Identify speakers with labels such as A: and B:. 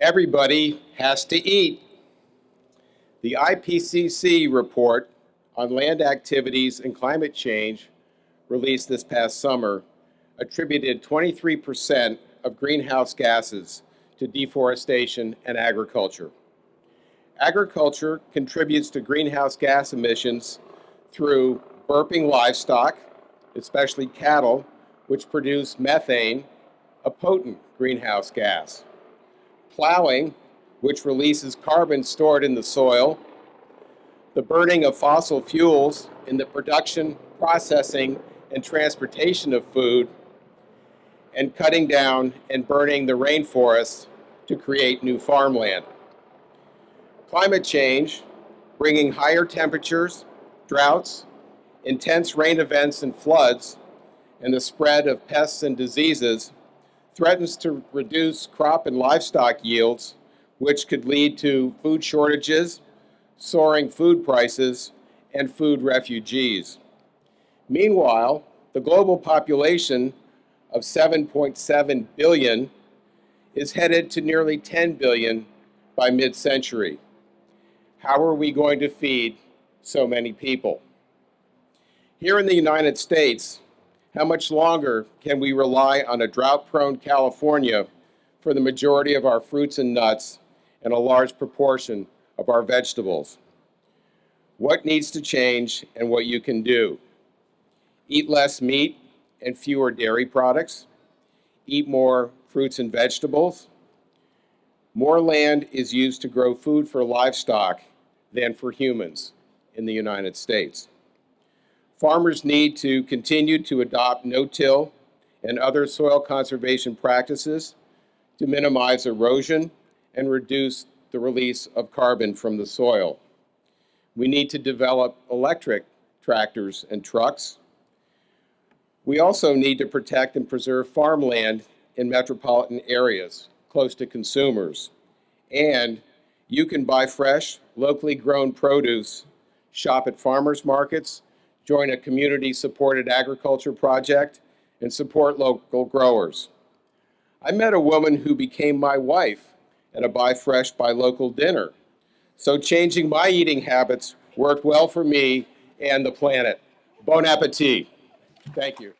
A: Everybody has to eat. The IPCC report on land activities and climate change, released this past summer, attributed 23% of greenhouse gases to deforestation and agriculture. Agriculture contributes to greenhouse gas emissions through burping livestock, especially cattle, which produce methane, a potent greenhouse gas. Plowing, which releases carbon stored in the soil, the burning of fossil fuels in the production, processing, and transportation of food, and cutting down and burning the rainforests to create new farmland. Climate change, bringing higher temperatures, droughts, intense rain events and floods, and the spread of pests and diseases, threatens to reduce crop and livestock yields, which could lead to food shortages, soaring food prices, and food refugees. Meanwhile, the global population of 7.7 billion is headed to nearly 10 billion by mid-century. How are we going to feed so many people? Here in the United States, how much longer can we rely on a drought-prone California for the majority of our fruits and nuts and a large proportion of our vegetables? What needs to change and what you can do? Eat less meat and fewer dairy products. Eat more fruits and vegetables. More land is used to grow food for livestock than for humans in the United States. Farmers need to continue to adopt no-till and other soil conservation practices to minimize erosion and reduce the release of carbon from the soil. We need to develop electric tractors and trucks. We also need to protect and preserve farmland in metropolitan areas close to consumers. And you can buy fresh, locally grown produce, shop at farmers markets, join a community-supported agriculture project, and support local growers. I met a woman who became my wife at a Buy Fresh, Buy Local dinner. So changing my eating habits worked well for me and the planet. Bon appetit. Thank you.